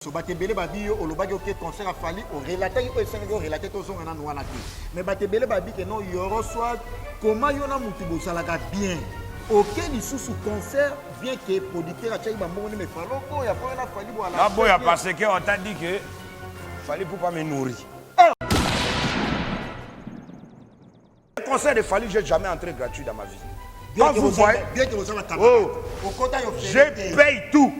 So batebele babi yo olobaki OK concert a fallu au relater yo Sénégal relater to zonga na noana ki mais batebele babi que non yoro soit comment yo na mutu bosalaka bien OK lisusu concert bien que producteur a tchai bamboni mais faloko ya pas na fallu voilà là boya parce que on t'a dit que fallait pour pas me nourrir. Le concert de Fally, j'ai jamais entré gratuit dans ma vie. Quand vous voyez bien que vous avez je paye tout.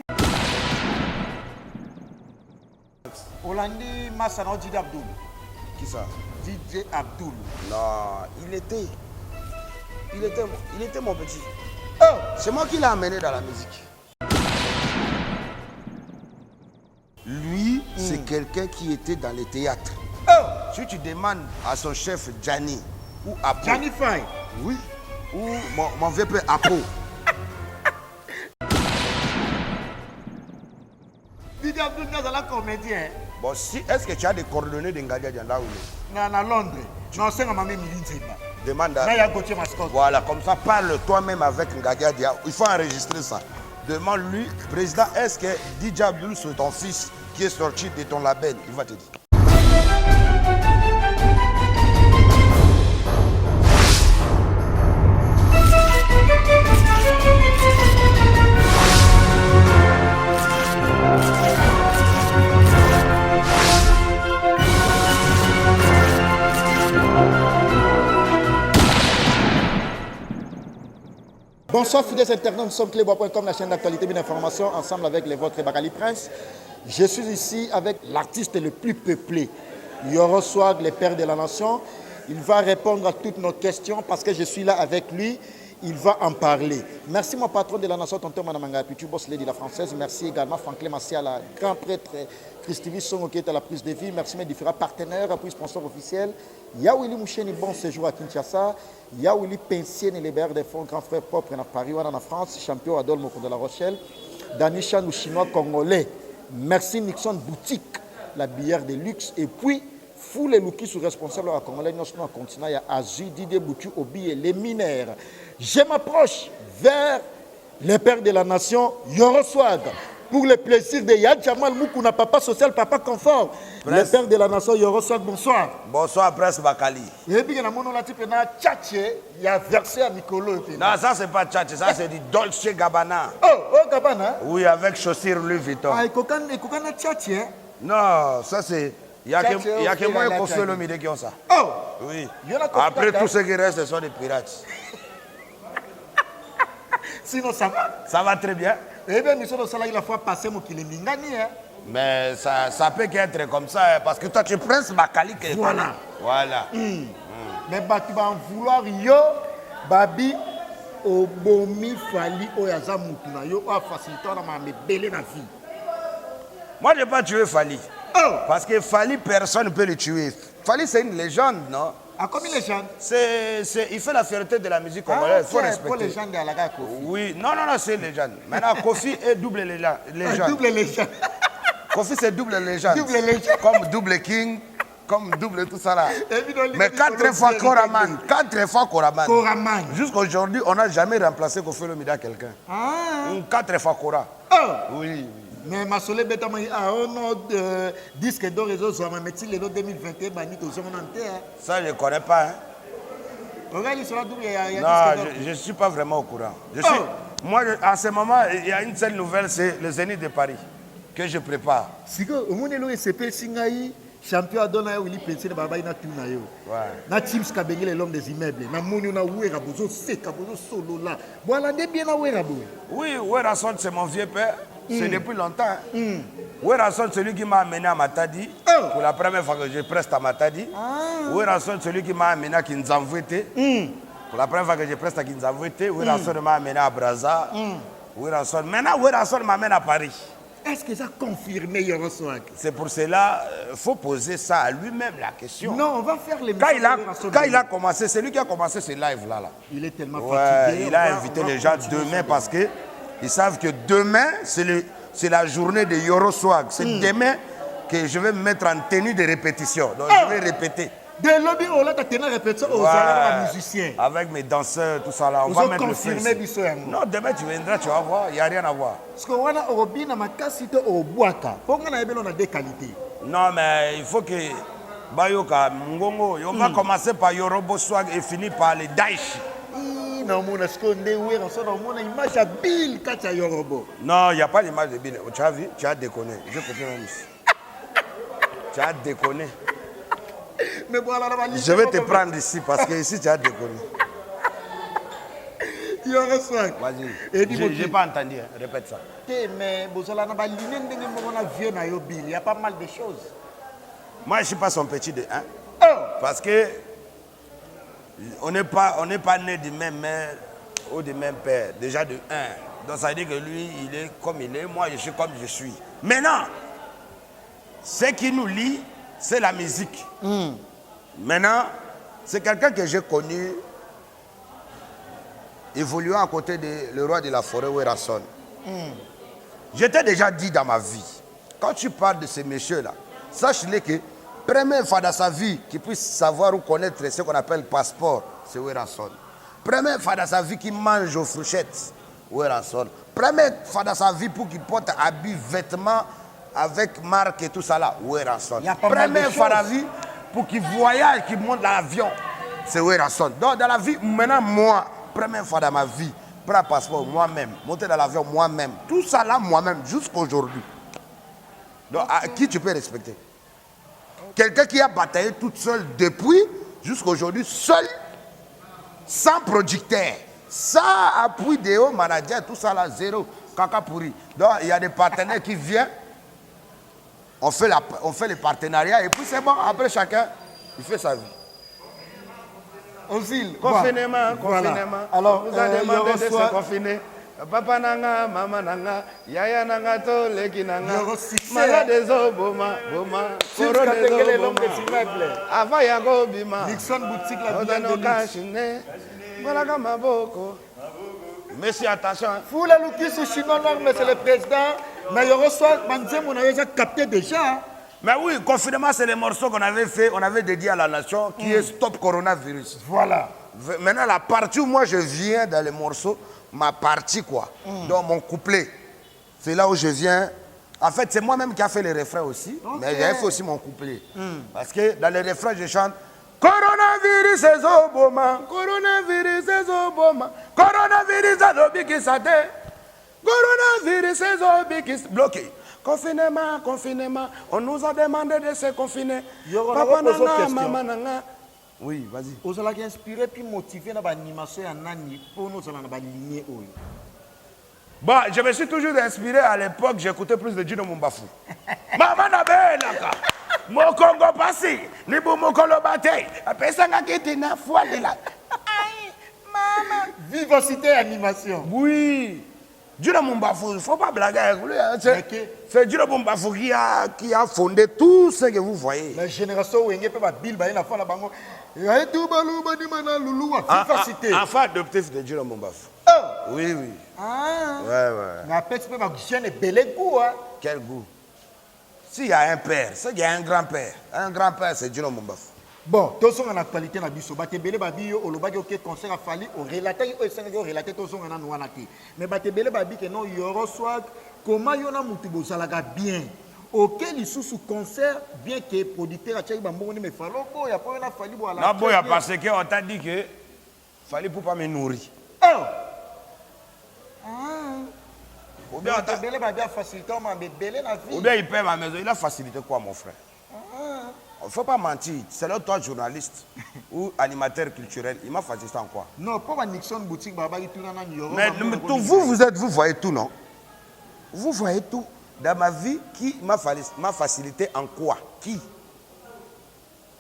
Olandi Massano DJ Abdul. Qui ça? DJ Abdul. Non, il était mon petit. C'est moi qui l'ai amené dans la musique. Lui, c'est quelqu'un qui était dans les théâtres. Si tu demandes à son chef Gianni ou Apo. Gianni Fay. Oui. Ou mon vieux père Apo. DJ Abdul n'est pas comédien. Bon, si, est-ce que tu as des coordonnées de Ngadia là où il est? À Londres. Non, c'est un mamie Milinzeba. Demande à... Voilà, comme ça, parle toi-même avec Ngadia. Il faut enregistrer ça. Demande-lui, président, est-ce que DJ Abdul, c'est ton fils qui est sorti de ton label? Il va te dire. Bonsoir fidèles internautes, nous sommes Clébois.com, la chaîne d'actualité et d'information, ensemble avec les vôtres Bakali Prince. Je suis ici avec l'artiste le plus peuplé, Yoro Swag, le père de la nation. Il va répondre à toutes nos questions parce que je suis là avec lui. Il va en parler. Merci mon patron de la nation, tonton Manamanga Pichu, boss lady la française. Merci également Franklin Massiala, grand prêtre Christivi Songo qui est à la prise de vie. Merci mes différents partenaires, puis sponsors officiels. Yawili Moucheni, bon séjour à Kinshasa. Yawili Pensien et les BR des fonds, grand frère propre en Paris, en France, champion Adol Moko de la Rochelle. Dani Chan, chinois congolais. Merci Nixon Boutique, la bière de luxe. Et puis, fou les loukis sont responsables à Congolais, nous sommes en continent, il y a Azu, Didier Boutu, Obi et les mineurs. Je m'approche vers le père de la nation, Yoro Swag, pour le plaisir de Yad Jamal Moukouna, papa social, papa confort. Le père de la nation, Yoro Swag, bonsoir. Bonsoir, Prince Bakali. Et puis, il y a un type de tchatché, il y a versé à Nicolo. Non, ça, c'est pas tchatché, ça, c'est du Dolce Gabbana. Oh, Gabbana? Oui, avec chaussures Louis Vuitton. Ah, il y a tchatché. Non, ça, c'est. Il y a que moi et Kofi Olomide qui ont ça. Oh! Oui. Après, tout ce qui reste, ce sont des pirates. Sinon, ça va? Ça va très bien. Eh bien, nous sommes il a fois passé mon kilimingani. Mais ça peut qu'être comme ça, parce que toi, tu es Prince Bakali. Voilà. Voilà. Mais tu vas en vouloir, yo, babi, obomi, fali, oyaza mutuna, yo, a facilité, on a belé na vie. Moi, je n'ai pas tué Fally. Oh! Parce que Fally, personne ne peut le tuer. Fally, c'est une légende, non? Ah, comme une légende? Il fait la fierté de la musique congolaise. Il faut respecter. Pour les gens de la Kofi. Oui, non, c'est une légende. Maintenant, Kofi est double légende. Double légende. Kofi, c'est double légende. Double légende. Comme double king, comme double tout ça là. Mais 4 fois Koraman. 4 fois Koraman. Koraman. Jusqu'aujourd'hui, on n'a jamais remplacé Kofi Olomide à quelqu'un. 4 fois Kora. Oh! Oui. Mais ma soleil bête a un autre disque d'or réseau sur ma métier le 2021 banni aux hommes en terre. Ça, je ne connais pas. Hein. Regarde sur la double, il y a non, je ne suis pas vraiment au courant. Moi, à ce moment, il y a une seule nouvelle, c'est le Zénith de Paris que je prépare. Si au monde est SCP Singaï, champion Adona où il pensait de Babaï na Tunayo. Na Teams Kabengele l'homme des immeubles. Na Mouni na Ouera Bozo Seka Bozo Solo là. Voilà, des bien à Ouera Bozo. Oui, Ouera Son, c'est mon vieux père. C'est depuis longtemps. Ouera-son, celui qui m'a amené à Matadi. Pour la première fois que je preste à Matadi. Ouera-son, celui qui m'a amené à Kinzamvouete. Pour la première fois que je preste à Kinzamvouete. Ouera-son m'a amené à Brazza. Maintenant, Ouera-son m'amène à Paris. Est-ce que ça a confirmé Yoro Swag? C'est pour cela qu'il faut poser ça à lui-même la question. Non, on va faire les Quand il a commencé, c'est lui qui a commencé ce live-là. Il est tellement fatigué. Il a invité les gens demain parce que ils savent que demain, c'est la journée de Yoro Swag. C'est demain que je vais me mettre en tenue de répétition. Donc je vais répéter. Des lobbies, on a tenu répétition aux musiciens. Avec mes danseurs, tout ça là, on va mettre le feu. Non, demain tu viendras, tu vas voir, il n'y a rien à voir. Parce qu'on a des qualités. Non, mais il faut que Bayoka, Ngongo, on va commencer par Yorobo Swag et finir par les Daesh. Non, il n'y a pas l'image de Bill. Tu as vu? Tu as déconné. Je comprends aussi. Tu as déconné. Mais voilà, je vais te prendre ici parce que ici tu as déconné. Vas-y. Je n'ai pas entendu. Hein. Répète ça. Mais il y a pas mal de choses. Moi, je ne suis pas son petit de 1. Parce que on n'est pas né du même mère ou du même père. Déjà de 1. Donc ça veut dire que lui, il est comme il est. Moi, je suis comme je suis. Maintenant, ce qui nous lie, c'est la musique. Maintenant, c'est quelqu'un que j'ai connu évoluant à côté de le roi de la forêt, Werason. J'étais déjà dit dans ma vie, quand tu parles de ces messieurs-là, sache-les que première fois dans sa vie qu'il puisse savoir ou connaître ce qu'on appelle passeport, c'est Werason. Première fois dans sa vie qu'il mange aux fourchettes, Werason. Première fois dans sa vie pour qu'il porte habits, vêtements avec marque et tout ça là, Werason. Première fois dans la vie pour qu'il voyage, qu'il monte dans l'avion, c'est Werason. Donc dans la vie, maintenant moi, première fois dans ma vie, prendre un passeport moi-même, monter dans l'avion moi-même, tout ça là moi-même, jusqu'à aujourd'hui. Donc à qui tu peux respecter? Quelqu'un qui a bataillé toute seule depuis jusqu'à aujourd'hui, seul, sans producteur, sans appui de hauts managers, tout ça là, zéro, caca pourri. Donc il y a des partenaires qui viennent, on fait les partenariats et puis c'est bon, après chacun, il fait sa vie. Osile, confinement. Alors, vous a demandé de se confiner. Papa nanga, maman nanga, yaya nanga, to leki nanga. Malade boma, koro boma. Avant yago bima. Nixon boutique la Odano kashine. Voilà maboko. Monsieur, attention. Foula Lukis chinois noir, mais c'est le président. Mais il reçoit Manzem, on a déjà capté déjà. Mais oui, confinement, c'est les morceaux qu'on avait fait, on avait dédié à la nation, qui est Stop Coronavirus. Voilà. Maintenant, la partie où moi je viens dans les morceaux, ma partie quoi, donc mon couplet, c'est là où je viens. En fait, c'est moi-même qui a fait les refrains aussi, mais j'ai fait aussi mon couplet. Parce que dans les refrains, je chante Coronavirus est Obama, coronavirus est Obama, coronavirus est Obama, coronavirus est Obama, bloqué. Confinement, on nous a demandé de se confiner. Papa nana, maman nana. Oui, vas-y. Vous allez inspirer puis motiver dans l'animation pour nous dans la lignée. Bon, je me suis toujours inspiré à l'époque, j'écoutais plus de Dino Mumbafu. Maman nabelaka. Mon Congo passé, ni bon mon Congo bataille. Après ça, na foi de la. Aïe, maman. Vivacité animation. Oui. Dino Mumbafu, il ne faut pas blaguer avec lui. C'est Dino Mumbafu qui a fondé tout ce que vous voyez. La génération où il y a pas Bill Baye la fois la bango. Enfant adoptif de Dino Mumbafu. Oui. Ah. Ouais. Mais après, tu peux ma jeune bel goût. Quel goût? S'il y a un père, c'est qu'il y a un grand-père. Un grand-père, c'est Dino Mumbafu. Bon, tous sont en actualité na biso. Batebele babi yo oloba ke concert a fallu au relater au Sénégal relater tous sont en anouanaki. Mais batebele babi que non yoro soit comment yona mutu bozalaga bien. Auquel il sous concert bien que producteur a tchai bambo ni me falo ko ya pas na fallu boala. Na boya parce que on t'a dit que fallait pour pas me nourrir. Ou bien batebele babi a facilité ma bébé la vie. Ou bien il paie ma maison, il a facilité quoi mon frère? Il ne faut pas mentir. C'est là toi, journaliste ou animateur culturel. Il m'a facilité en quoi? Non, pas Nixon boutique. Mais vous voyez tout, non? Vous voyez tout. Dans ma vie, qui m'a facilité en quoi? Qui?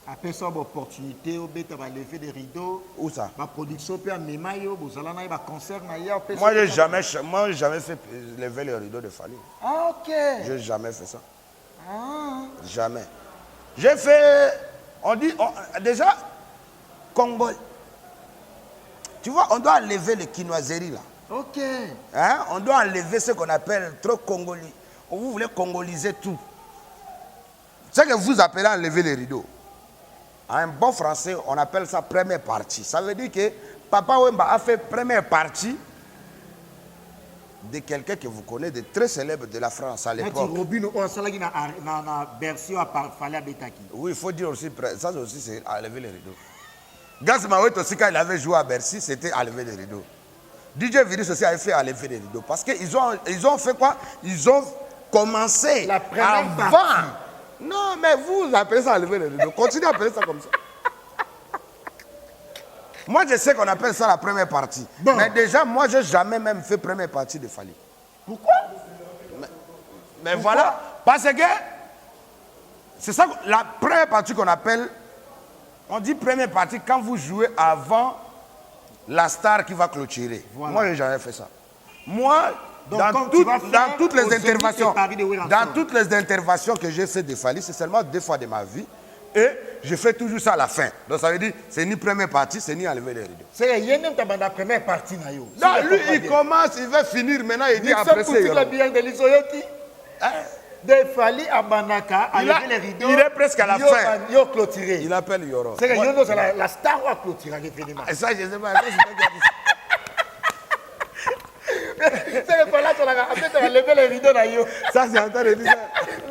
Après ça, opportunité, on va lever des rideaux. Où ça? Ma production, puis à Memayo, vous allez avoir un concert. Moi, je n'ai jamais fait lever les rideaux de Fali. Ah, ok. Je n'ai jamais fait ça. Ah. Jamais. J'ai fait, on dit, déjà, Congo. Tu vois, on doit enlever les quinoiseries là. Ok. Hein? On doit enlever ce qu'on appelle trop congolais. Vous voulez congoliser tout. C'est que vous appelez enlever les rideaux. En bon français, on appelle ça première partie. Ça veut dire que Papa Wemba a fait première partie de quelqu'un que vous connaissez, de très célèbre de la France à l'époque. Oui, il faut dire aussi, ça aussi c'est à lever les rideaux. Gaz Mawet aussi, quand il avait joué à Bercy, c'était à lever les rideaux. DJ Virus aussi avait fait à lever les rideaux. Parce qu'ils ont fait quoi? Ils ont commencé la première avant. partie. Non, mais vous appelez ça à lever les rideaux. Continuez à appeler ça comme ça. Moi, je sais qu'on appelle ça la première partie. Bon. Mais déjà, moi, je n'ai jamais même fait première partie de Fally. Pourquoi? Mais voilà. Parce que c'est ça, la première partie qu'on appelle, on dit première partie quand vous jouez avant la star qui va clôturer. Voilà. Moi, je n'ai jamais fait ça. Moi, donc, dans toutes les interventions que j'ai fait de Fally, c'est seulement 2 fois de ma vie. Et je fais toujours ça à la fin. Donc ça veut dire, c'est ni première partie, c'est ni enlever les rideaux. C'est rien même la première partie. Non, lui, il commence, il va finir, maintenant il dit après c'est... De Fally à Banaka, à lever les rideaux. Il est presque à la fin. Yo clôturé. Il appelle Yoro. C'est que la star va clôturer l'événement. Et ça, je ne sais pas. C'est que là, tu as levé les rideaux là. Ça, c'est en train de dire ça.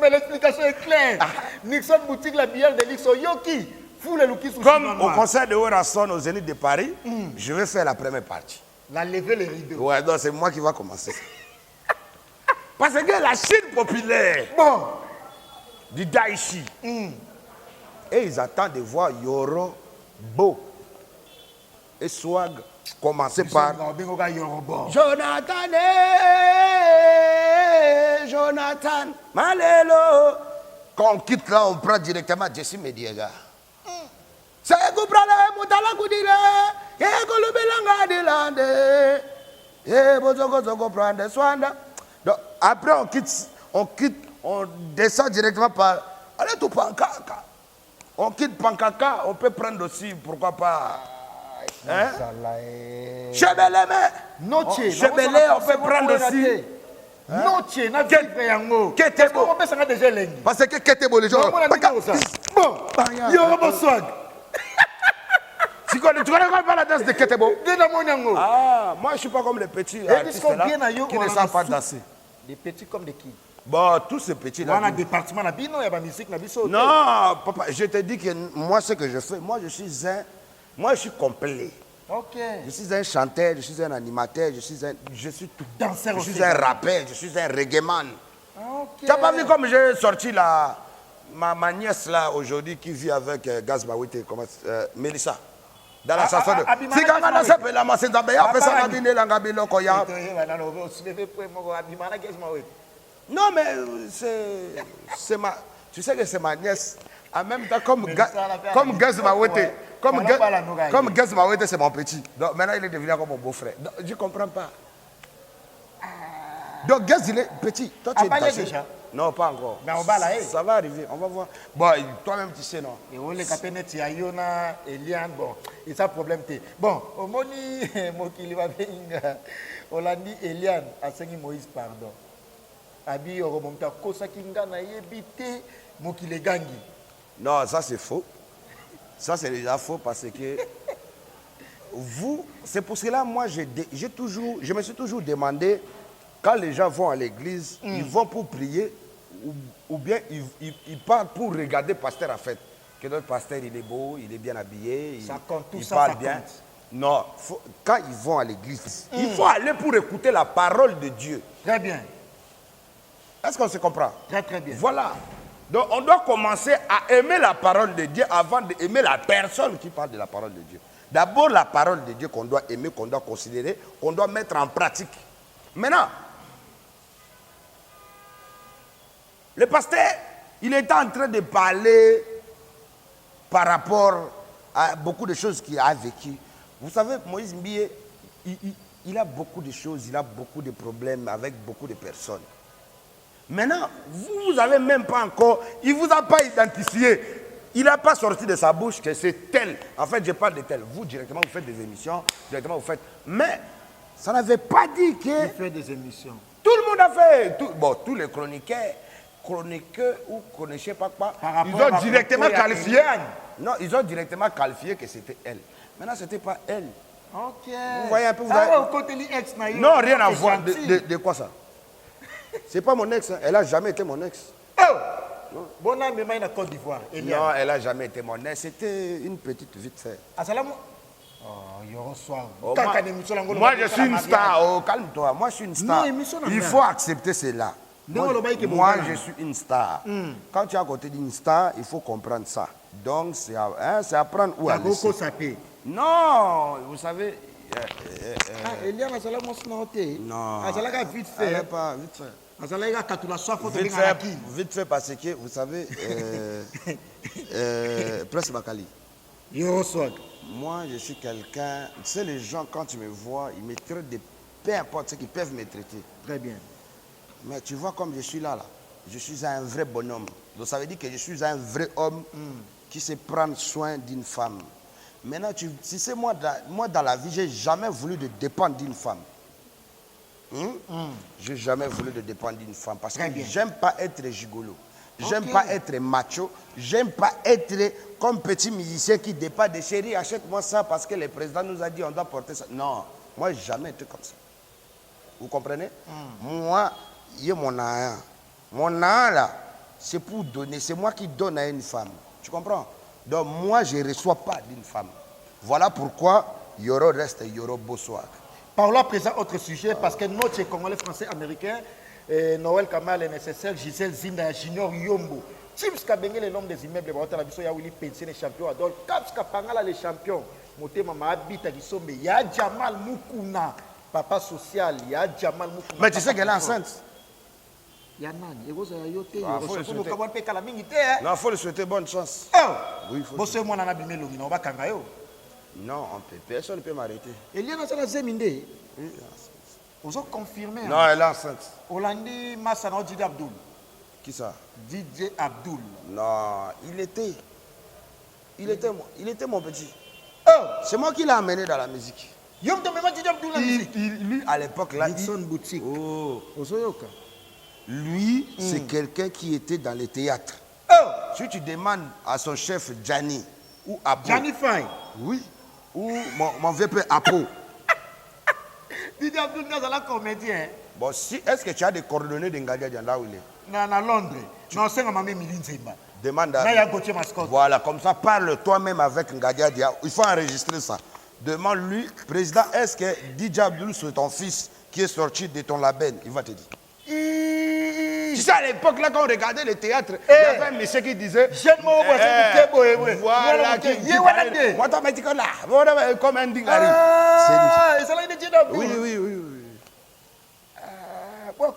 Mais l'explication est claire. Nixon boutique la bière de Nixon Yoki. Comme au concert de Werason au Zénith de Paris, je vais faire la première partie. La lever les rideaux. Ouais, donc c'est moi qui va commencer. Parce que la Chine populaire, du Daichi, et ils attendent de voir Yoro beau et swag commencer par Jonathan, Jonathan, Malelo. Quand on quitte là, on prend directement Jesse Mediega. C'est Gouprale, Moutala Koudile, et Golubelanga de Lande, et Bozogo prend Swanda. Donc après on descend directement par. Allez tout Pankaka. On quitte Pankaka, on peut prendre aussi, pourquoi pas. Hein? Chebele, Chebele, on peut prendre aussi. Ketebo. Parce que Ketebo, les gens. Bon, tu connais pas la danse de Ketebo? Ah, moi je ne suis pas comme les petits artistes là, qui ne savent pas danser. Des petits comme des qui? Bon, tous ces petits là. On a un département, il y a la musique, non, papa, je te dis que moi ce que je fais, moi je suis complet. Ok. Je suis un chanteur, je suis un animateur, je suis tout. Danseur je aussi. suis un rappeur, je suis un reggae man. Okay. Tu n'as pas vu comme j'ai sorti ma nièce là aujourd'hui qui vit avec Gaz Mawete, Mélissa. Dans la chanson de... Si Ganga n'a pas la masse d'Abaya, après ça, on a dit Langabilo Koya. Non, mais c'est ma... Tu sais que c'est ma nièce. En même temps, comme Gaz Mawete. Comme Gaz Mawete, c'est mon petit. Donc maintenant, il est devenu comme mon beau-frère. Je ne comprends pas. Donc Gaz, il est petit. Toi, tu es déjà. Non, pas encore. Mais on va là, ça va arriver, on va voir. Bon, toi-même, tu sais, non. Et on les capene Tiayona, Eliane, bon, et ça problème t'es. Bon, au moni, Mokili va venir. On l'a dit Eliane, à Sengi Moïse, pardon. Abi, on remonte à Kosakinga, na yebite, Mokili Gangi. Non, ça c'est faux. Ça c'est déjà faux parce que vous, c'est pour cela, moi, je me suis toujours demandé. Quand les gens vont à l'église, ils vont pour prier ou bien ils partent pour regarder le pasteur en fait. Que notre pasteur, il est beau, il est bien habillé, il parle bien. Compte. Non, quand ils vont à l'église, il faut aller pour écouter la parole de Dieu. Très bien. Est-ce qu'on se comprend? Très très bien. Voilà. Donc on doit commencer à aimer la parole de Dieu avant d'aimer la personne qui parle de la parole de Dieu. D'abord la parole de Dieu qu'on doit aimer, qu'on doit considérer, qu'on doit mettre en pratique. Maintenant, le pasteur, il était en train de parler par rapport à beaucoup de choses qu'il a vécues. Vous savez, Moïse Mbie, il a beaucoup de choses, il a beaucoup de problèmes avec beaucoup de personnes. Maintenant, vous n'avez même pas encore, il ne vous a pas identifié. Il n'a pas sorti de sa bouche que c'est tel. En fait, je parle de tel. Vous, directement, vous faites des émissions, directement, vous faites. Mais ça n'avait pas dit que... Il fait des émissions. Tout le monde a fait. Tous les chroniqueurs. chroniqueur ou connaissez pas quoi. Ils rapport ont à directement Victoria qualifié. Eliane. Non, ils ont directement qualifié que c'était elle. Maintenant, ce n'était pas elle. Ok. Vous voyez un peu, vous Ah avez- ouais, au côté de l'ex, na yo. Non, rien à C'est voir. gentil. De quoi ça? C'est pas mon ex. Hein. Elle a jamais été mon ex. Oh! Bon âme, mais en Côte d'Ivoire. Non, elle a jamais été mon ex. C'était une petite vite fait. Assalamu. Oh, il reçoit. Oh, Kaka de Moussa Langolo, moi, on va je faire suis la une mariage. star. Oh, calme-toi. Moi, je suis une star. Non, émission n'a Il rien. faut accepter cela. Non, Moi, le bail qui est moi, bon, je suis une star. Quand tu es à côté d'une star, il faut comprendre ça. Donc, c'est à prendre ou à Kaka laisser. Oko sapé. Non, vous savez. Ah, Eliane Azala Mosna Ote. Non. Azala ka vite Elle est fait. pas vite fait. Azala ka katula soif faut te Vite benga fait, naki. vite fait parce que, vous savez, Prince Bakali, Il reçoit. moi je suis quelqu'un, tu sais les gens quand ils me voient, ils me traitent de peu importe ce qu'ils peuvent me traiter. Très bien. Mais tu vois comme je suis là, je suis un vrai bonhomme. Donc ça veut dire que je suis un vrai homme qui sait prendre soin d'une femme. Maintenant, tu sais, moi dans la vie, j'ai jamais voulu de dépendre d'une femme. J'ai jamais voulu de dépendre d'une femme parce que Très bien. j'aime pas être gigolo. J'aime Ok. pas être macho. J'aime pas être comme petit musicien qui dépend des chéris. Achète-moi ça parce que le président nous a dit on doit porter ça. Non, moi j'ai jamais été comme ça. Vous comprenez? Moi, il y a mon âne. Mon âne là, c'est pour donner. C'est moi qui donne à une femme. Tu comprends? Donc moi, je ne reçois pas d'une femme. Voilà pourquoi Yoro reste Yoro Bossoir. Parlons à présent autre sujet parce que notre Congolais français américain, Noël Kamal est nécessaire, Gisèle Zinda, Junior Yombo. Chips Kabengele, l'homme des immeubles, la biso ya Willy Pension, les champions, Adol, Caps Kapangala, les champions, Motema Mahabita Gisombe, ya Jamal Mukuna, papa social, ya Jamal Mukuna. Mais tu sais qu'elle est enceinte. Ya nani, egoza ya yote, Ah, faut le yote, souhaiter. yote, peka la mingi te, hein. Non, il faut lui souhaiter bonne chance. Oh! Oui, il faut. Bosse moi nana bimelo, na oba kanga yo. Non, personne ne peut m'arrêter. Eliana Zala Zeminde, Oui. ozo confirmer. Non, elle est enceinte. Olandi Massana Didi Abdul. Qui ça? DJ Abdul. Non, il était mon petit. Oh! C'est moi qui l'ai amené dans la musique. Yom te mema DJ Abdul la musique. Lui, à l'époque, là, Nixon Boutique. oh, Ozoyoka. lui, c'est quelqu'un qui était dans les théâtres. Oh! Si tu demandes à son chef Gianni ou Apo, Johnny Fine. oui, ou mon vieux père Apo, DJ Abdul Nazala comédien. bon, est-ce que tu as des coordonnées de Ngadia là où il est? Na Londres. Non, c'est un mamé Milin Zemba. Demande Là, il y a à... Gauthier Mascotte. Voilà, comme ça, parle toi-même avec Ngadia Dia. Il faut enregistrer ça. Demande-lui, président, est-ce que DJ Abdul, c'est ton fils qui est sorti de ton label? Il va te dire. Tu sais, à l'époque, là, quand on regardait le théâtre, il y avait un monsieur qui disait... Jeune Mo, c'est Boé. Voilà, qui parlait. Moi, t'as dit que là, voilà, comme un ding arrive. Ah, et ça là, il est DJ Abdul. Oui.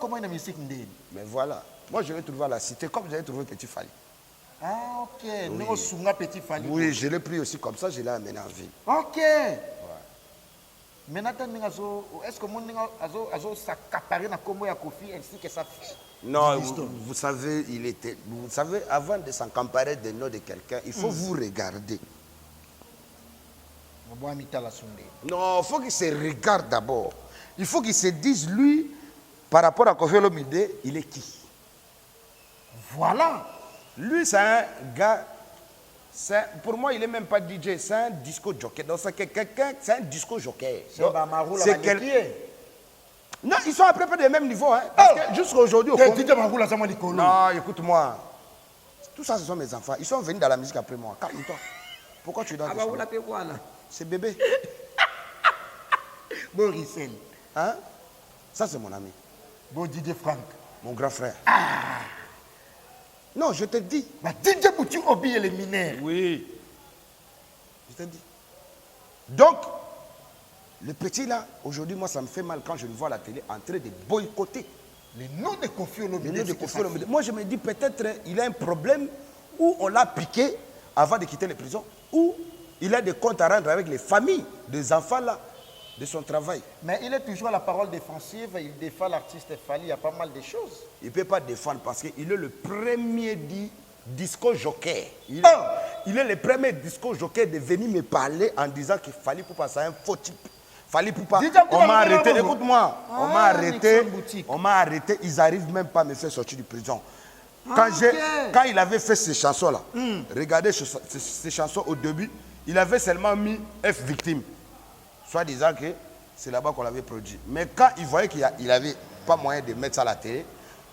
Comment il y a musique ndé? Mais voilà. Moi, je l'ai trouvé à la cité, comme j'avais trouvé Petit Fali. Ah, ok. Nous, Sunga Petit Fali. Oui, je l'ai pris aussi comme ça, je l'ai amené en ville. Ok. Maintenant, est-ce que mon azo s'accaparer na combo ya Kofi ainsi que sa fille? Non, vous savez, vous savez, avant de s'emparer des noms de quelqu'un, il faut vous regarder. Non, il faut qu'il se regarde d'abord. Il faut qu'il se dise, lui, par rapport à Kofi Olomide, il est qui? Voilà. Lui, c'est un gars, pour moi, il n'est même pas DJ, c'est un disco jockey. Donc, c'est quelqu'un, c'est un disco jockey. C'est quelqu'un. Non, ils sont à peu près du même niveau. Hein, parce que jusqu'à aujourd'hui, non, écoute-moi. Tout ça, ce sont mes enfants. Ils sont venus dans la musique après moi. Calme-toi. Pourquoi tu dois c'est bébé. Borissel. Hein? Ça, c'est mon ami. Bon Didier Franck. Mon grand frère. Non, je te dis. Mais Didier Bouti Obi et les mineurs. Oui. Je te dis. Donc, le petit là, aujourd'hui, moi, ça me fait mal quand je le vois à la télé en train de boycotter. Les noms de Kofi Olomide. Moi, je me dis peut-être il a un problème où on l'a piqué avant de quitter les prisons, ou il a des comptes à rendre avec les familles des enfants là, de son travail. Mais il est toujours à la parole défensive, il défend l'artiste Fali, il y a pas mal de choses. Il ne peut pas défendre parce qu'il est le premier disco jockey. Il est le premier disco jockey de venir me parler en disant qu'il Fali Poupa, c'est un faux type. Fali Poupa, on m'a arrêté, écoute-moi, on m'a arrêté, ils n'arrivent même pas à me faire sortir de prison. Quand il avait fait ces chansons-là, regardez ces chansons au début, il avait seulement mis F victime. Soit disant que c'est là-bas qu'on l'avait produit. Mais quand il voyait qu'il n'avait pas moyen de mettre ça à la télé,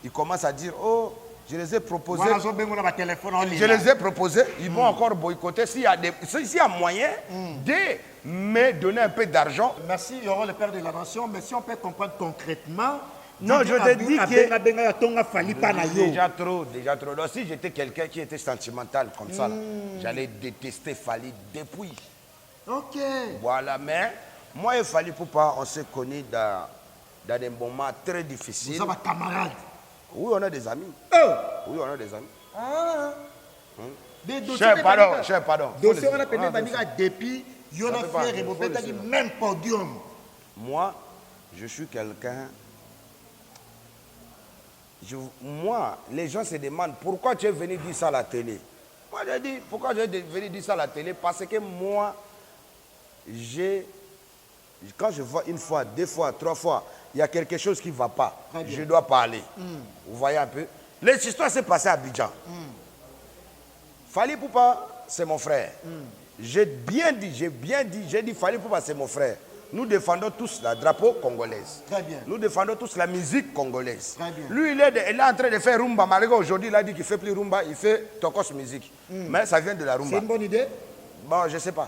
il commence à dire, oh, je les ai proposés. Je les ai proposés, ils vont encore boycotter. S'il y a moyen de me donner un peu d'argent. Merci, il y aura le père de la nation, mais si on peut comprendre concrètement. Non, je te dis que déjà trop. Donc, si j'étais quelqu'un qui était sentimental comme ça, j'allais détester Fally depuis. Ok. Voilà, mais moi et Fally Poupa, on s'est connus dans des moments très difficiles. Vous êtes camarades? Oui, on a des amis. Oui, on a des amis. Cher, pardon. Dossier, on a pété depuis, il y a fait même podium. Moi, je suis quelqu'un. Moi, les gens se demandent pourquoi tu es venu dire ça à la télé. Moi, j'ai dit, pourquoi je suis venu dire ça à la télé? Parce que moi, quand je vois une fois, deux fois, trois fois, il y a quelque chose qui ne va pas, je dois parler. Vous voyez un peu? L'histoire s'est passée à Abidjan. Fally Poupa, c'est mon frère. J'ai dit, Fally Poupa, c'est mon frère. Nous défendons tous le drapeau congolaise. Très bien. Nous défendons tous la musique congolaise. Très bien. Lui, il est en train de faire rumba. Malgré aujourd'hui, il a dit qu'il ne fait plus rumba, il fait tokos musique. Mais ça vient de la rumba. C'est une bonne idée? Bon, je ne sais pas.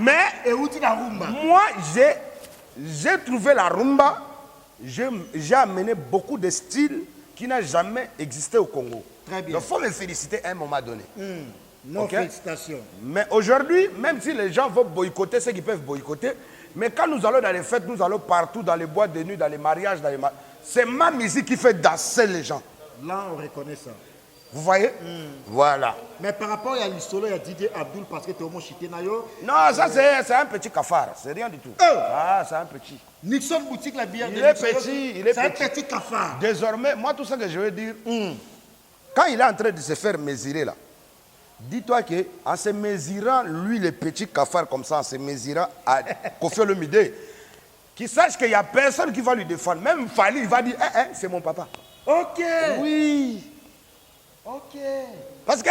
Mais et où tu la rumba? Moi, j'ai trouvé la rumba. J'ai amené beaucoup de styles qui n'ont jamais existé au Congo. Très bien. Donc, il faut me féliciter à un moment donné. Nos félicitations. Mais aujourd'hui, même si les gens vont boycotter ceux qui peuvent boycotter, mais quand nous allons dans les fêtes, nous allons partout, dans les boîtes de nuit, dans les mariages, c'est ma musique qui fait danser les gens. Là, on reconnaît ça. Vous voyez? Voilà. Mais par rapport à l'histoire, il y a Didier Abdul parce que tu es au Mochité Nayo. Non, ça c'est un petit cafard, c'est rien du tout. Ah, c'est un petit. Nixon Boutique, la bière il est petit, c'est un petit cafard. Désormais, moi, tout ça que je veux dire, quand il est en train de se faire mesurer là, dis-toi qu'en se mesurant, lui, le petit cafard comme ça, en se mesurant à Koffi Olomide, qu'il sache qu'il n'y a personne qui va lui défendre. Même Fally, il va dire, c'est mon papa. Ok. Oui. Ok. Parce que,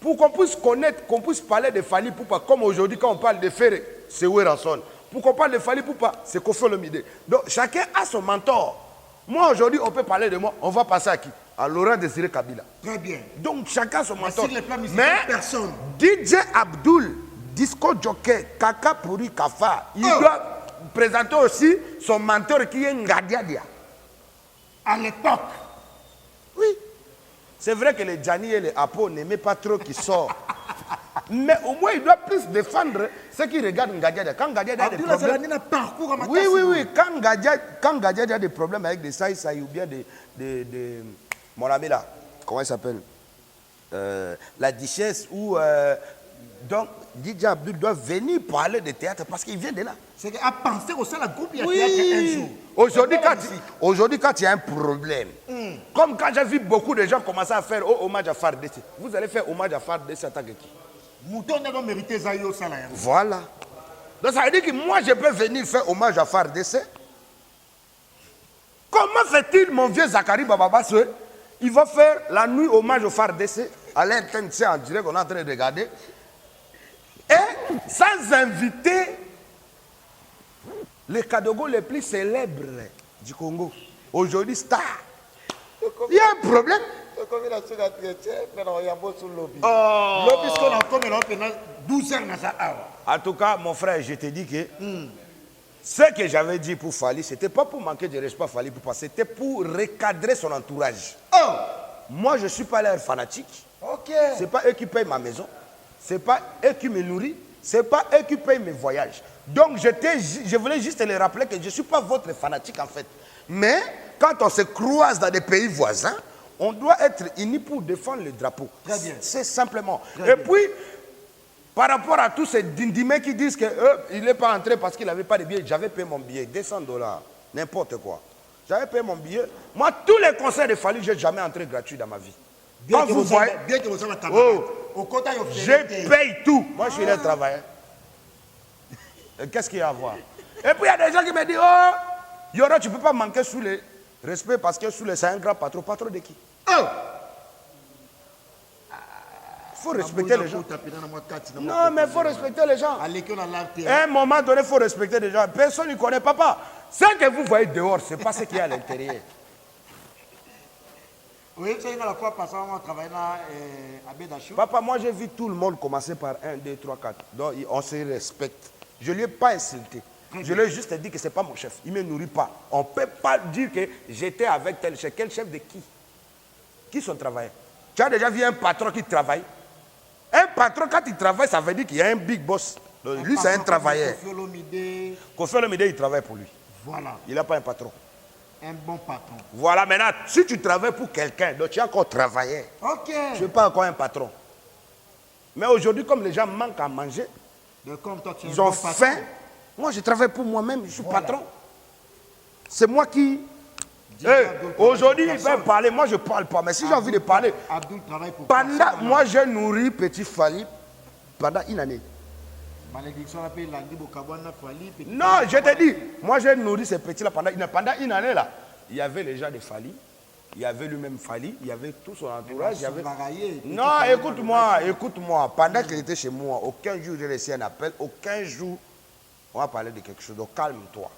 pour qu'on puisse connaître, qu'on puisse parler de Fally Poupa, comme aujourd'hui, quand on parle de Ferré, c'est Werrason. Pour qu'on parle de Fally Poupa, c'est Koffi Olomide. Donc, chacun a son mentor. Moi, aujourd'hui, on peut parler de moi, on va passer à qui? À Laurent Désiré Kabila. Très bien. Donc chacun son mentor. Mais personne. DJ Abdul, Disco Jockey, Kaka Pourri Kafa, il doit présenter aussi son mentor qui est Ngadiadia. À l'époque. Oui. C'est vrai que les Djani et les Apo n'aimaient pas trop qu'il sort. Mais au moins, il doit plus défendre ceux qui regardent Ngadiadia. Quand Ngadiadia a des problèmes... Oui. Quand Ngadiadia a des problèmes avec des saïs ou bien des mon ami là, comment il s'appelle? La duchesse ou... donc, DJ Abdul doit venir parler de théâtre parce qu'il vient de là. C'est à penser au sein de la groupe, il y a théâtre un jour. Aujourd'hui, quand il y a un problème, comme quand j'ai vu beaucoup de gens commencer à faire hommage à Fardessé, vous allez faire hommage à Fardessé en tant que qui? Mouton n'a pas mérité Zayo Salah. Voilà. Donc ça veut dire que moi, je peux venir faire hommage à Fardessé. Comment fait-il, mon vieux Zachary Bababasse? Il va faire la nuit hommage au Fardessé à l'interne, en direct, on est en train de regarder. Et sans inviter les Kadogo les plus célèbres du Congo. Aujourd'hui, star. Il y a un problème. En tout cas, mon frère, je te dis que ce que j'avais dit pour Fally, ce n'était pas pour manquer de respect à Fally Poupa, c'était pour recadrer son entourage. Moi, je ne suis pas leur fanatique. Ce n'est pas eux qui payent ma maison. Ce n'est pas eux qui me nourrissent. Ce n'est pas eux qui payent mes voyages. Donc, je voulais juste les rappeler que je ne suis pas votre fanatique en fait. Mais, quand on se croise dans des pays voisins, on doit être unis pour défendre le drapeau. Très bien. C'est simplement. Et puis, par rapport à tous ces dindimés qui disent qu'il n'est pas entré parce qu'il n'avait pas de billet, j'avais payé mon billet, $200, n'importe quoi. J'avais payé mon billet. Moi, tous les concerts de Fally, je n'ai jamais entré gratuit dans ma vie. Bien que vous soyez camarade. Je paye tout. Moi, je suis là travailler. Qu'est-ce qu'il y a à voir? Et puis, il y a des gens qui me disent, Yoro, tu ne peux pas manquer sous le respect parce que sous le c'est un grand patron. Patron de qui? Oh! Il faut respecter les gens. Non, mais il faut respecter les gens. À un moment donné, il faut respecter les gens. Personne ne connaît papa. Ce que vous voyez dehors, ce n'est pas ce qu'il y a à l'intérieur. Papa, moi j'ai vu tout le monde commencer par 1, 2, 3, 4. Donc on se respecte. Je ne lui ai pas insulté. Je lui ai juste dit que ce n'est pas mon chef. Il ne me nourrit pas. On ne peut pas dire que j'étais avec tel chef. Quel chef de qui? Qui sont travailleurs? Tu as déjà vu un patron qui travaille? Un patron, quand il travaille, ça veut dire qu'il y a un big boss. Donc, lui, c'est un travailleur. Kofi Olomide, il travaille pour lui. Voilà. Il n'a pas un patron. Un bon patron. Voilà, maintenant, si tu travailles pour quelqu'un, donc tu es encore travailleur. Ok. Tu n'es pas encore un patron. Mais aujourd'hui, comme les gens manquent à manger, ils ont faim. Moi, je travaille pour moi-même, je suis patron. C'est moi qui... Hey, aujourd'hui, il va parler, moi je ne parle pas, mais si j'ai envie de parler, pendant, moi j'ai nourri Petit Fally pendant une année. Non, je te dis, moi j'ai nourri ces petits-là pendant une année là. Il y avait les gens de Fally, il y avait lui-même Fally, il y avait tout son entourage. Il y avait... Non, écoute-moi, pendant qu'il était chez moi, aucun jour j'ai laissé un appel, aucun jour on va parler de quelque chose, donc calme-toi.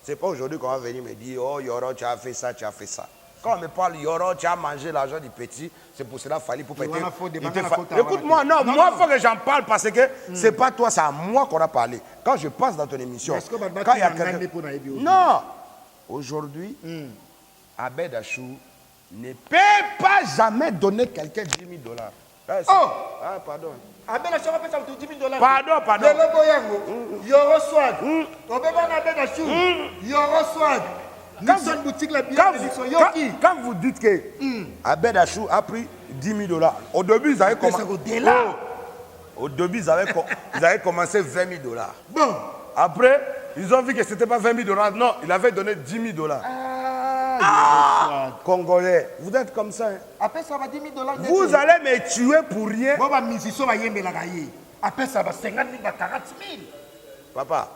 Ce n'est pas aujourd'hui qu'on va venir me dire, oh Yoro, tu as fait ça, tu as fait ça. Quand on me parle, Yoro, tu as mangé l'argent du petit, c'est pour cela qu'il fallait pour péter. Écoute-moi, non, moi, il faut que j'en parle parce que ce n'est pas toi, c'est à moi qu'on a parlé. Quand je passe dans ton émission, quand il y a quelqu'un... Non, aujourd'hui, Abed Achou ne peut pas jamais donner quelqu'un 10 000 $. Oh! Ah, pardon. Abed Achou va payer 10 000 $. Pardon. Yoro Swag. Abed Achou. Yoro Swag. Quand vous dites que Abed Achou a pris 10 000 $, au début, ils avaient commencé. Au début, ils avaient commencé 20 000 $. Bon. Après, ils ont vu que ce n'était pas 20 000 $. Non, il avait donné 10 000 $. Congolais, vous êtes comme ça. Hein? Après ça va 10 000 $. Vous allez me tuer pour rien. Après ça va 50 000, 40 000. Papa,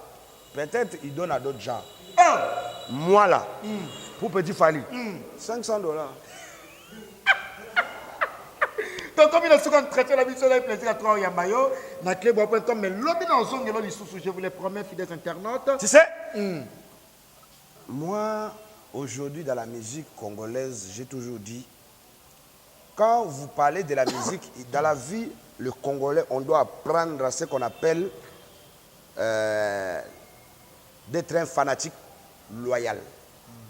peut-être il donne à d'autres gens. Oh. Moi là, pour Petit Fally, 500 $. Donc comme il a souvent traité la mission, il a plaisir à toi Yambayo, na clé.com, mais l'obéna en zone, je vous les promets, fidèles internautes. Tu sais, moi, aujourd'hui, dans la musique congolaise, j'ai toujours dit, quand vous parlez de la musique, dans la vie, le Congolais, on doit apprendre à ce qu'on appelle d'être un fanatique loyal.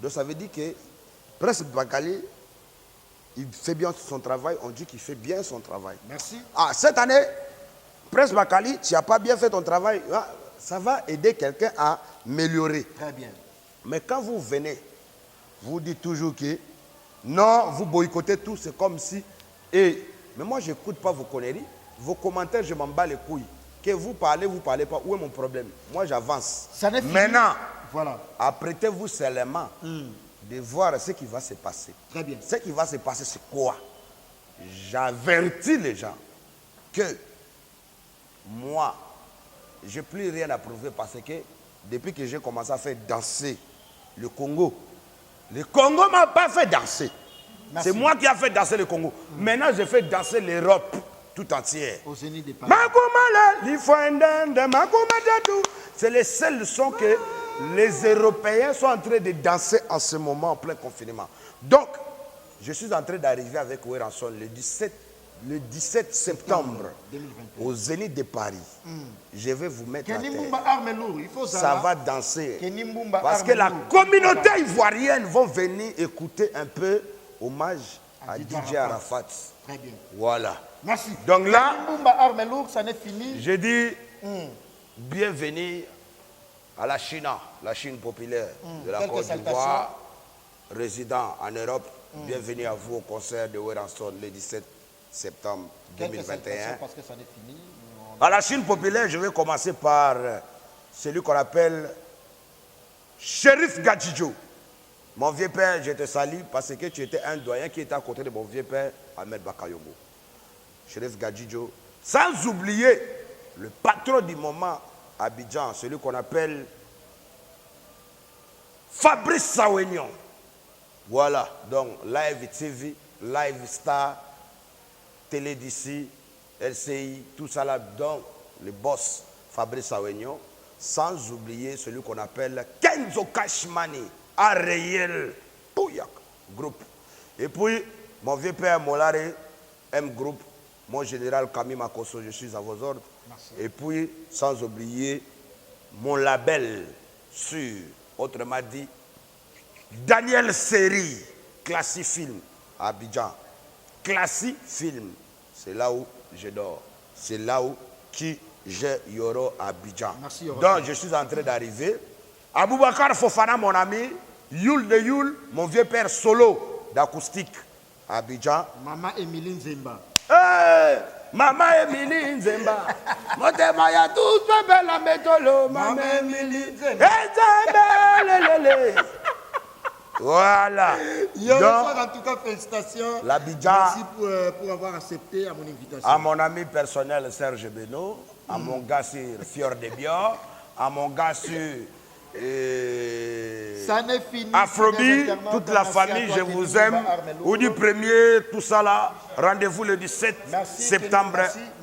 Donc ça veut dire que Prince Bakali, il fait bien son travail, on dit qu'il fait bien son travail. Merci. Ah, cette année, Prince Bakali, tu n'as pas bien fait ton travail, ça va aider quelqu'un à améliorer. Très bien. Mais quand vous venez, vous dites toujours que non, vous boycottez tout, c'est comme si... mais moi, je n'écoute pas vos conneries. Vos commentaires, je m'en bats les couilles. Que vous parlez pas. Où est mon problème? Moi, j'avance. Maintenant, voilà. apprêtez-vous seulement de voir ce qui va se passer. Très bien. Ce qui va se passer, c'est quoi? J'avertis les gens que moi, je n'ai plus rien à prouver parce que depuis que j'ai commencé à faire danser le Congo ne m'a pas fait danser. C'est moi qui ai fait danser le Congo. Maintenant, je fais danser l'Europe tout entière. Au Zénith des Paris. C'est le seul son que les Européens sont en train de danser en ce moment en plein confinement. Donc, je suis en train d'arriver avec Weranson le 17 septembre 2021. Au Zénith de Paris. Je vais vous mettre à terre. Ça va danser. Parce que la communauté ivoirienne va venir écouter un peu hommage à DJ Arafat. Très bien. Voilà. Merci. Donc là, ça n'est fini. je dis bienvenue à la Chine populaire de la Côte d'Ivoire, résident en Europe. Bienvenue à vous au concert de Weranson le 17 septembre 2021. Parce que ça n'est fini. À la Chine populaire, je vais commencer par celui qu'on appelle Shérif Gadjidjo. Mon vieux père, je te salue parce que tu étais un doyen qui était à côté de mon vieux père, Ahmed Bakayoko. Shérif Gadjidjo. Sans oublier le patron du moment à Abidjan, celui qu'on appelle Fabrice Sawignon. Voilà, donc Live TV, Live Star, Télé d'ici, LCI, tout ça là, dont le boss Fabrice Awegno, sans oublier celui qu'on appelle Kenzo Kashmani, Ariel Pouyak Group. Et puis, mon vieux père Molare, M Group, mon général Camille Makoso, je suis à vos ordres. Merci. Et puis, sans oublier mon label sur, autrement dit, Daniel Seri, Classy Film, à Abidjan. Classy Film, c'est là où je dors. C'est là où j'ai Yoro à Abidjan. Merci, Yoro. Donc, je suis en train d'arriver. Aboubakar Fofana, mon ami. Yul de Yul, mon vieux père solo d'acoustique à Abidjan. Maman Emiline Zemba. Hey, Maman Emilie Nzemba. Motema ya tous bébé la métolo. Maman Emilie Nzemba. Voilà. Donc, en tout cas, félicitations. L'Abidjan. Merci pour avoir accepté à mon invitation. À mon ami personnel Serge Beno, à mon gars sur Fior de Bior, à mon gars sur Ça n'est fini. Afrobi, toute la famille, je vous aime. Au du premier, tout ça là, rendez-vous le 17 septembre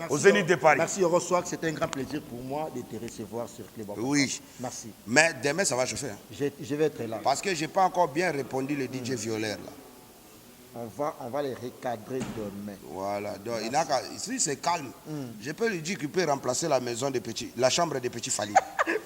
au Zénith de Paris. Merci Eurosoir, c'était un grand plaisir pour moi de te recevoir sur Club Africa. Oui. Merci. Mais demain, ça va chauffer. Hein. Je vais être là. Parce que je n'ai pas encore bien répondu le DJ Violaire là. On va les recadrer demain. Voilà. Donc, il a, ici, c'est calme. Je peux lui dire qu'il peut remplacer la maison des petits, la chambre des petits Fali.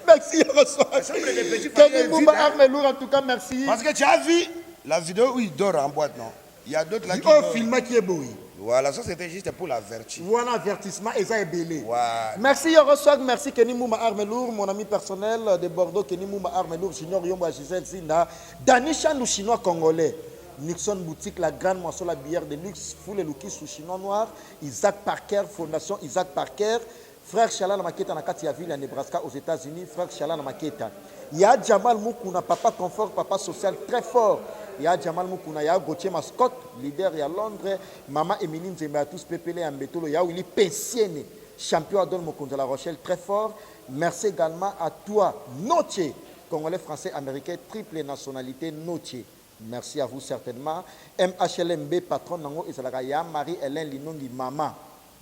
Merci Eurosoir. La chambre des petits Fali. Kenny Moumba Armelour, en tout cas, merci. Parce que tu as vu la vidéo où il dort en boîte, non? Il y a d'autres là qui. Oh, film qui est beau. Voilà, ça c'était juste pour l'avertir. Voilà, avertissement, et ça est belé. Voilà. Merci Eurosoir, merci Kenny Mouma Armelour, mon ami personnel de Bordeaux, Kenny Mouma Armelour, Junior Yomba Gisèle Zinda, Danisha, nous chinois congolais. Nixon Boutique, la grande moisson, la bière de luxe, Foule et Luki sous chinois noir, Isaac Parker, Fondation Isaac Parker, frère Chala Namaketa Nakati à ville à Nebraska aux États-Unis, frère Chala Namaketa. Il y a Jamal Moukouna, papa confort, papa social très fort. Il y a Jamal Moukouna, il y a Gauthier Mascotte, leader il y a Londres, Maman Emiline Zembe à tous Pépélé Ambetolo, il y a Willy Pensiene, champion à Don Mokonde La Rochelle, très fort. Merci également à toi, Noche, Congolais, Français, Américain, triple nationalité, Noche. Merci à vous certainement. MHLMB, patron Nango Isalaka, Yam Marie-Hélène Linongi, maman.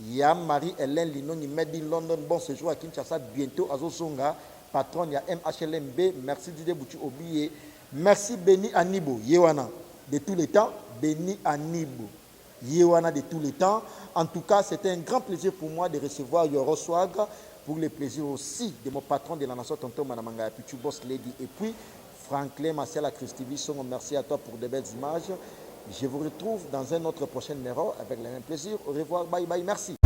Yam Marie-Hélène Linongi, Made in London, bon séjour à Kinshasa, bientôt à Zosonga. Patron, il y a MHLMB. Merci Didier Boutu Obiye. Merci Beni Anibo, Yewana, de tous les temps. Beni Anibo, Yewana de tous les temps. En tout cas, c'était un grand plaisir pour moi de recevoir Yoro Swag. Pour le plaisir aussi de mon patron de la nation, Tonton Manamanga, Pichu Boss Lady. Et puis, Franklin Marcel à Christivi, merci à toi pour de belles images. Je vous retrouve dans un autre prochain numéro avec le même plaisir. Au revoir, bye bye, merci.